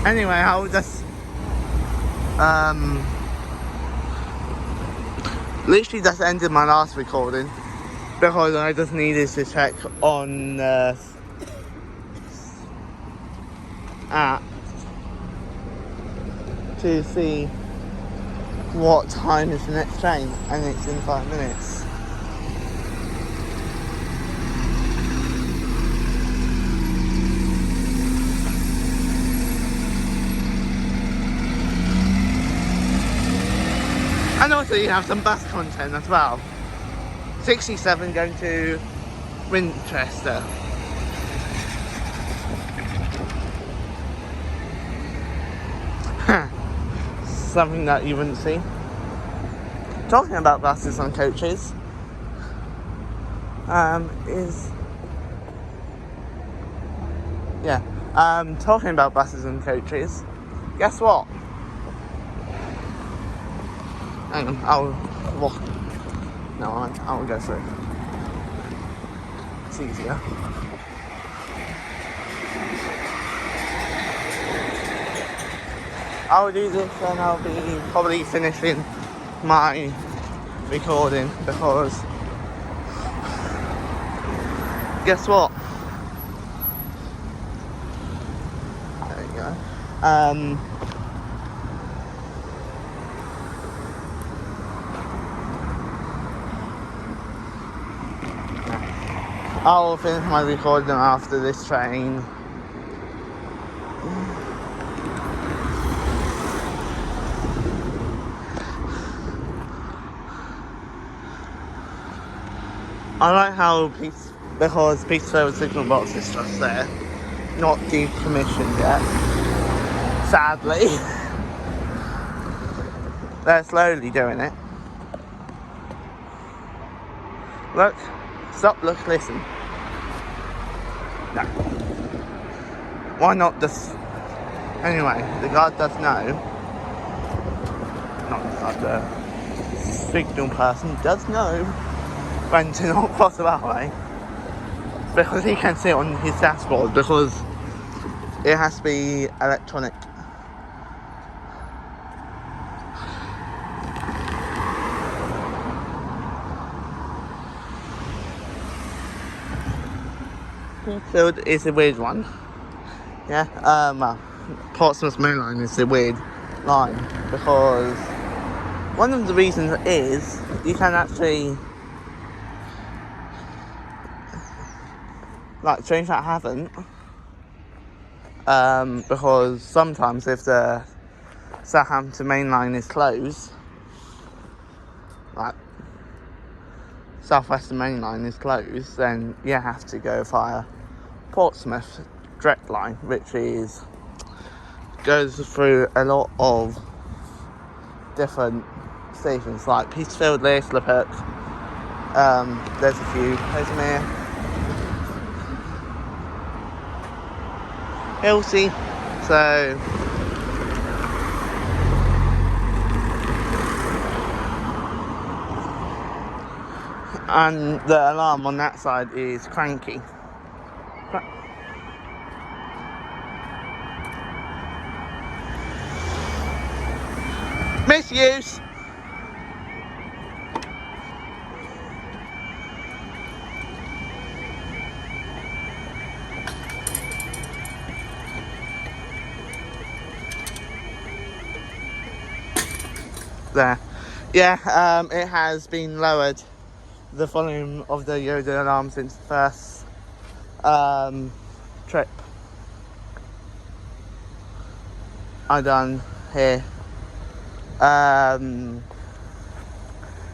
Anyway, I'll just literally just ended my last recording because I just needed to check on the app to see what time is the next train, and it's in 5 minutes. And also you have some bus content as well. 67 going to Winchester. Something that you wouldn't see. Talking about buses and coaches, talking about buses and coaches, guess what? Hang on, I'll walk. No, I'll go through. It's easier. I'll do this and I'll be probably finishing my recording because guess what? There you go. I'll finish my recording after this train. I like how because Peterfield signal box is just there, not decommissioned yet. Sadly, they're slowly doing it. Look, stop, look, listen. No. Why not just... Anyway, the guard does know. Not the guard, the signal person does know when to not cross the railway. Because he can see it on his dashboard, because it has to be electronic. Peterfield is a weird one. Yeah, well, Portsmouth Main Line is a weird line because one of the reasons is you can actually, like trains that haven't, because sometimes if the Southampton Main Line is closed, like Southwestern Main Line is closed, then you have to go via Portsmouth Direct Line, which goes through a lot of different stations like Peterfield, Leverpool. There's a few, Hosmere, Hilsey, so and the alarm on that side is cranky. Misuse! There. Yeah, it has been lowered, the volume of the Yoda alarm, since the first trip I done here.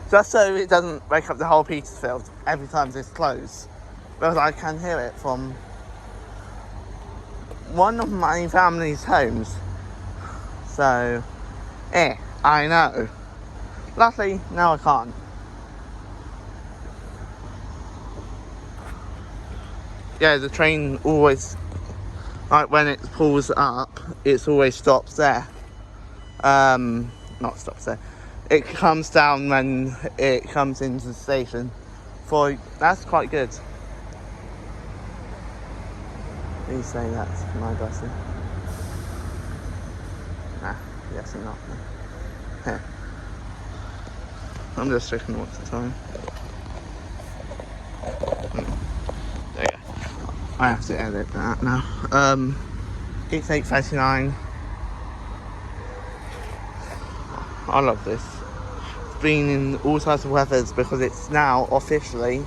Just so it doesn't wake up the whole Petersfield every time it's closed, because I can hear it from one of my family's homes. So, I know. Luckily, now I can't. Yeah, the train always, like when it pulls up, it always stops there. Not stops there. It comes down when it comes into the station. That's quite good. Please say that's my blessing. guessing not. Here. I'm just checking what's the time. There you go. I have to edit that now. It's 8:39. I love this. It's been in all types of weathers because it's now officially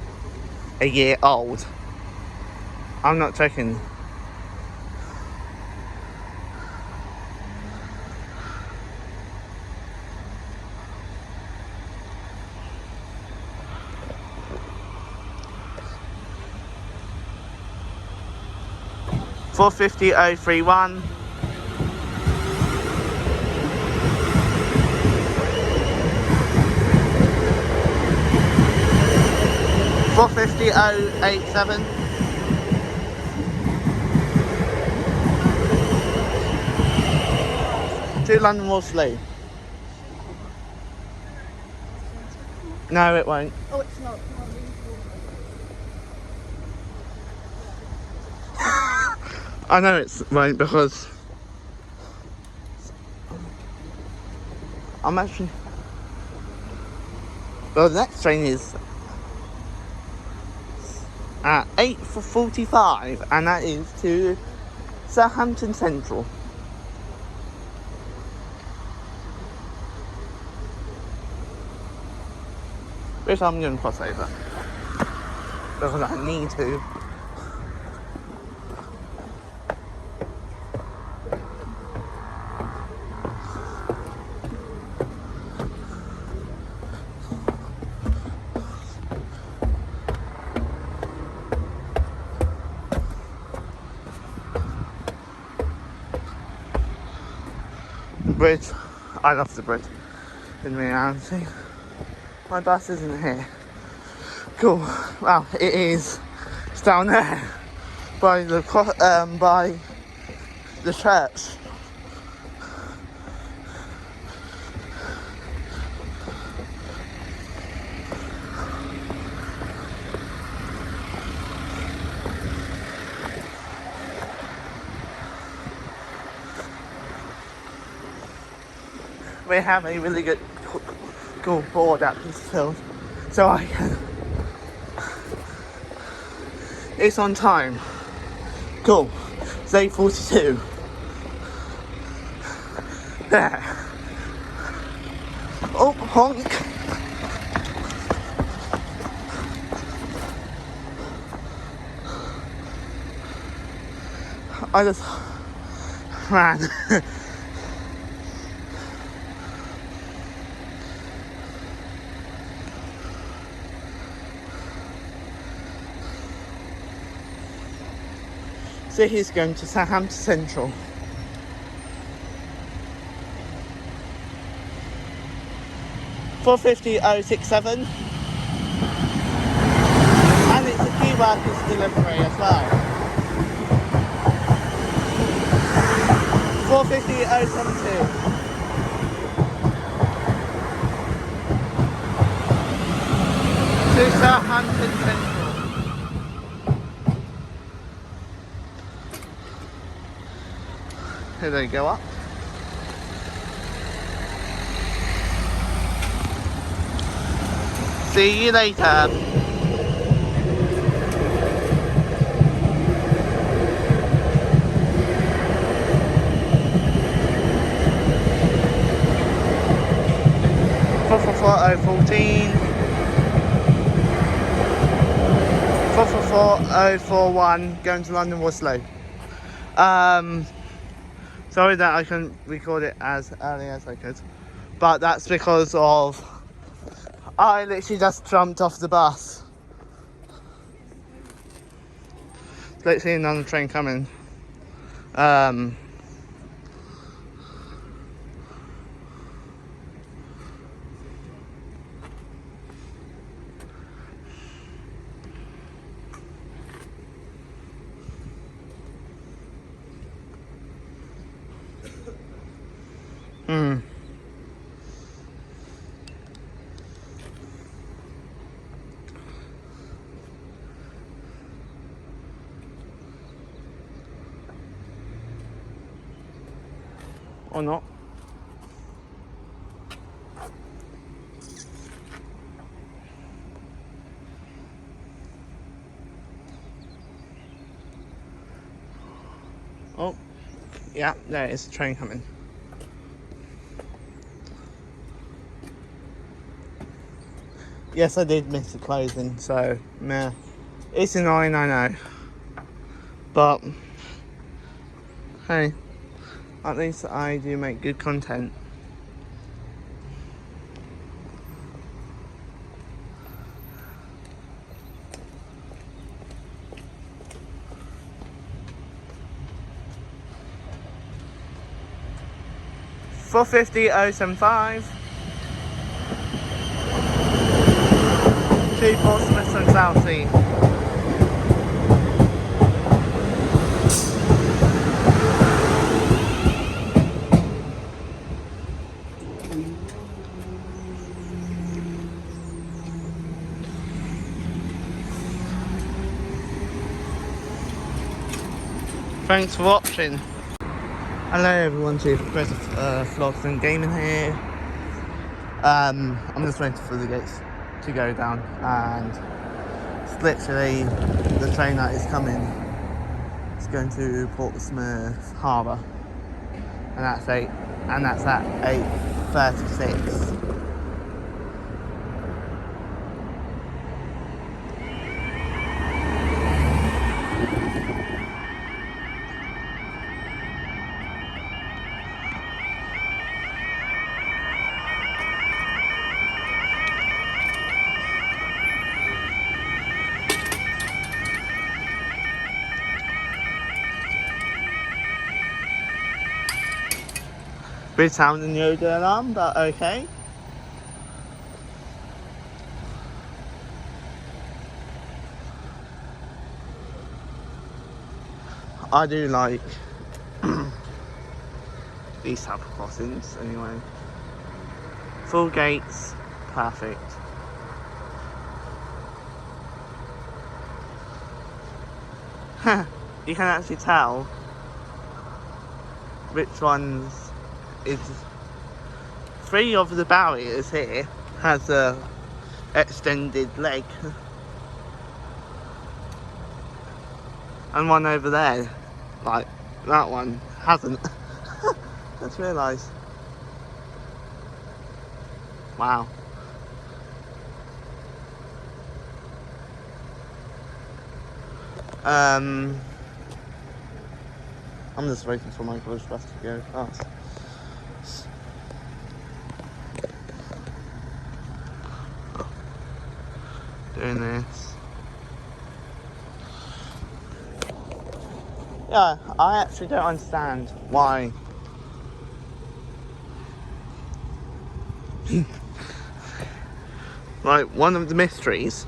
a year old. I'm not joking. $450,031. $450,087. To London Waterloo. No, it won't. Oh, it's not. I know it won't because I'm actually. Well, the next train is at 8:45, and that is to Southampton Central. Which I'm going to cross over because I need to. Bridge. I love the bridge. In reality, my bus isn't here. Cool. Well, it is. It's down there by the church. We have a really good cool board at Peterfield, so I can. It's on time. Cool. It's 8:42. There. Oh, honk. I just ran. So he's going to Southampton Central. $450,067. And it's a key workers delivery as well. $450,072. To Southampton Central. Here they go up. See you later. $444,014. $444,041 going to London Waterloo. Sorry that I couldn't record it as early as I could, but that's because of I literally just jumped off the bus. There's literally another train coming. Or not. Oh, yeah, there is a train coming. Yes, I did miss the closing, so meh. It's annoying, I know. But hey, at least I do make good content. $450,075 to Portsmouth and Southsea. Thanks for watching. Hello everyone, to Petersfield Vlogs and Gaming here. I'm just waiting for the gates to go down, and it's literally the train that is coming. It's going to Portsmouth Harbour, and that's at 8:36. Bit sound in the Yoda alarm, but okay. I do like these type of crossings anyway. Full gates, perfect. You can actually tell which ones is. 3 of the barriers here has a extended leg, and one over there, like that one, hasn't. Just realised. Wow. I'm just waiting for my college bus to go past. Doing this. Yeah, I actually don't understand why. Like, one of the mysteries.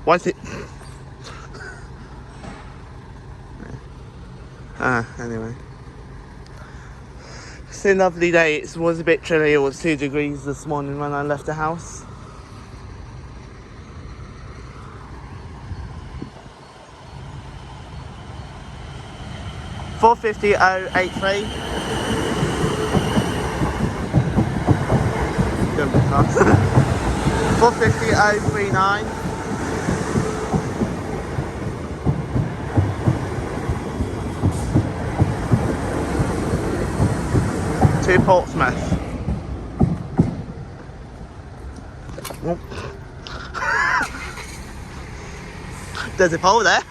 Why is it? Anyway. It's a lovely day. It was a bit chilly. It was 2 degrees this morning when I left the house. $450,083. Don't be fast. $450,039. To Portsmouth. Oh. There's a pole there.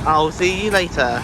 I'll see you later.